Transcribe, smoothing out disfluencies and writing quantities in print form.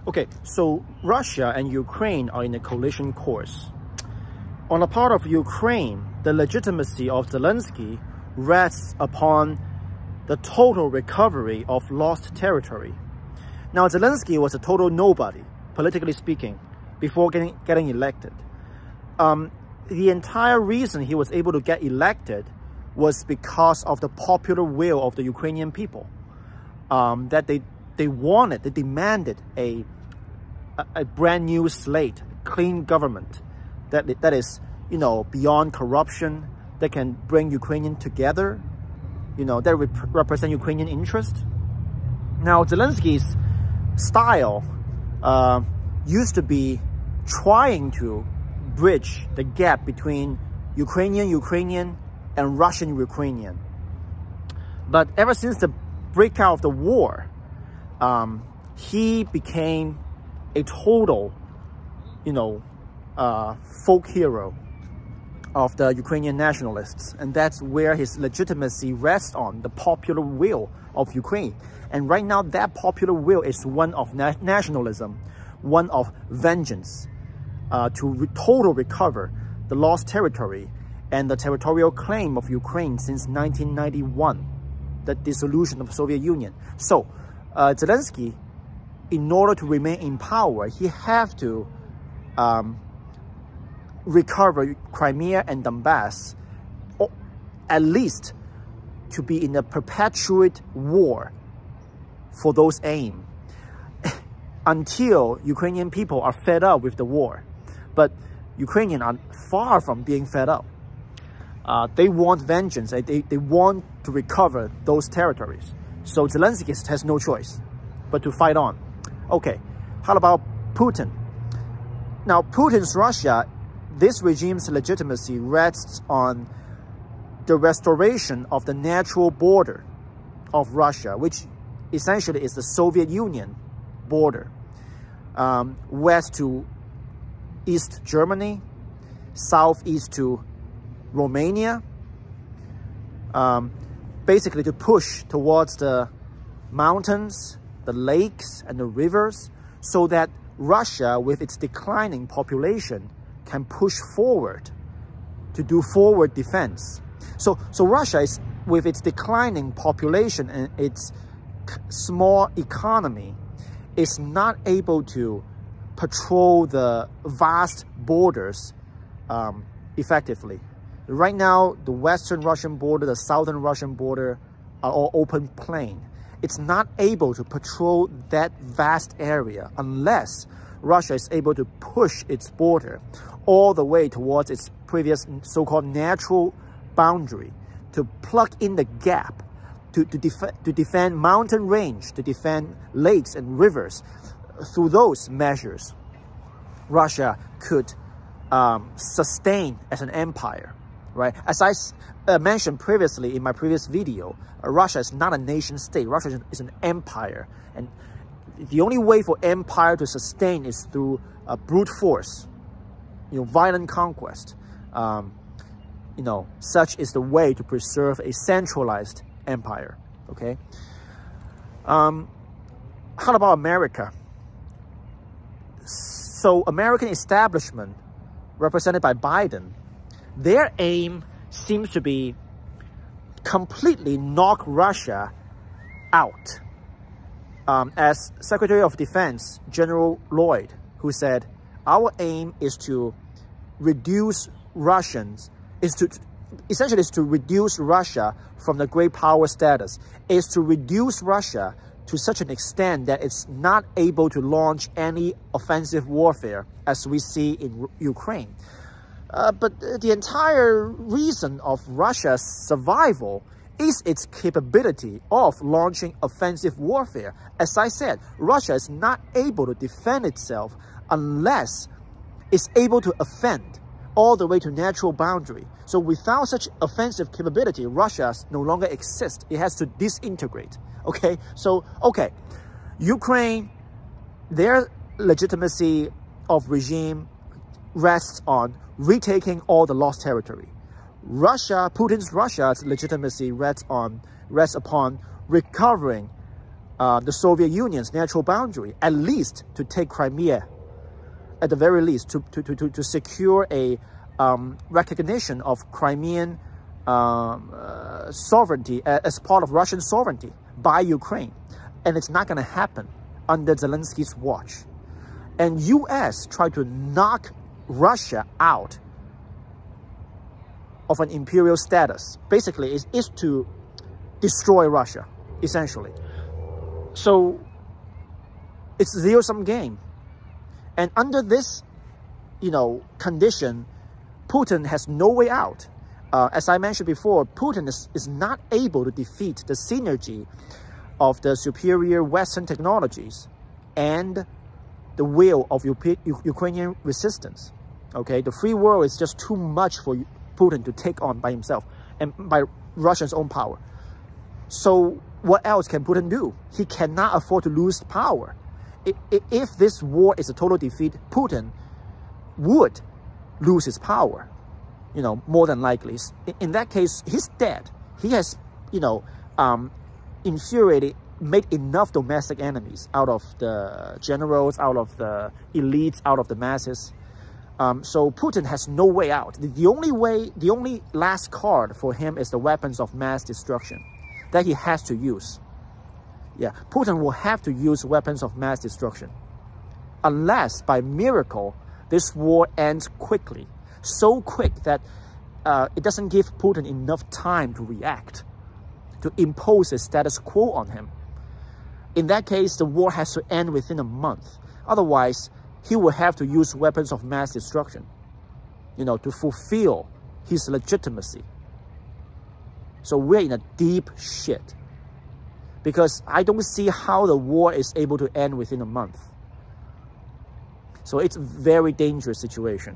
Okay, so Russia and Ukraine are in a collision course. On the part of Ukraine, the legitimacy of Zelenskyy rests upon the total recovery of lost territory. Now, Zelenskyy was a total nobody, politically speaking, before getting elected. The entire reason he was able to get elected was because of the popular will of the Ukrainian people. That they demanded a brand new slate, clean government that is, you know, beyond corruption, that can bring Ukrainians together, you know, that represent Ukrainian interest. Now, Zelenskyy's style used to be trying to bridge the gap between Ukrainian and Russian. But ever since the breakout of the war, he became a total, you know, folk hero of the Ukrainian nationalists. And that's where his legitimacy rests on, the popular will of Ukraine. And right now, that popular will is one of nationalism, one of vengeance, to total recover the lost territory and the territorial claim of Ukraine since 1991, the dissolution of the Soviet Union. So, Zelenskyy, in order to remain in power, he have to recover Crimea and Donbass, or at least to be in a perpetuate war for those aims, until Ukrainian people are fed up with the war. But Ukrainians are far from being fed up. They want vengeance. They want to recover those territories. So Zelenskyy has no choice but to fight on. Okay, how about Putin? Now, Putin's Russia, this regime's legitimacy rests on the restoration of the natural border of Russia, which essentially is the Soviet Union border, west to East Germany, southeast to Romania, basically to push towards the mountains, the lakes, and the rivers, so that Russia, with its declining population, can push forward to do forward defense. So Russia is, with its declining population and its small economy, is not able to patrol the vast borders effectively. Right now, the western Russian border, the southern Russian border are all open plain. It's not able to patrol that vast area unless Russia is able to push its border all the way towards its previous so-called natural boundary, to plug in the gap, to defend mountain range, to defend lakes and rivers. Through those measures, Russia could sustain as an empire, right? As I mentioned previously in my previous video, Russia is not a nation state. Russia is an empire. And the only way for empire to sustain is through brute force, you know, violent conquest. You know, such is the way to preserve a centralized empire, okay? How about America? So American establishment, represented by Biden, their aim seems to be completely knock Russia out. As Secretary of Defense General Lloyd, who said, our aim is to reduce essentially to reduce Russia from the great power status, is to reduce Russia to such an extent that it's not able to launch any offensive warfare as we see in Ukraine. But the entire reason of Russia's survival is its capability of launching offensive warfare. As I said, Russia is not able to defend itself unless it's able to offend all the way to natural boundary. So without such offensive capability, Russia no longer exists. It has to disintegrate. Okay, so, okay, Ukraine, their legitimacy of regime rests on retaking all the lost territory. Russia, Putin's Russia's legitimacy rests upon recovering the Soviet Union's natural boundary, at least to take Crimea, at the very least, to secure a recognition of Crimean sovereignty as part of Russian sovereignty by Ukraine. And it's not going to happen under Zelensky's watch. And US try to knock Russia out of an imperial status. Basically, is to destroy Russia, essentially. So it's a zero-sum game. And under this, condition, Putin has no way out. As I mentioned before, Putin is not able to defeat the synergy of the superior Western technologies and the will of Ukrainian resistance. Okay, the free world is just too much for Putin to take on by himself and by Russia's own power. So what else can Putin do? He cannot afford to lose power. If this war is a total defeat, Putin would lose his power, more than likely. In that case, he's dead. He has, infuriated, made enough domestic enemies out of the generals, out of the elites, out of the masses. So Putin has no way out. The only last card for him is the weapons of mass destruction that he has to use. Yeah, Putin will have to use weapons of mass destruction. Unless, by miracle, this war ends quickly. So quick that it doesn't give Putin enough time to react, to impose a status quo on him. In that case, the war has to end within a month. Otherwise, he will have to use weapons of mass destruction, to fulfill his legitimacy. So we're in a deep shit. Because I don't see how the war is able to end within a month. So it's a very dangerous situation.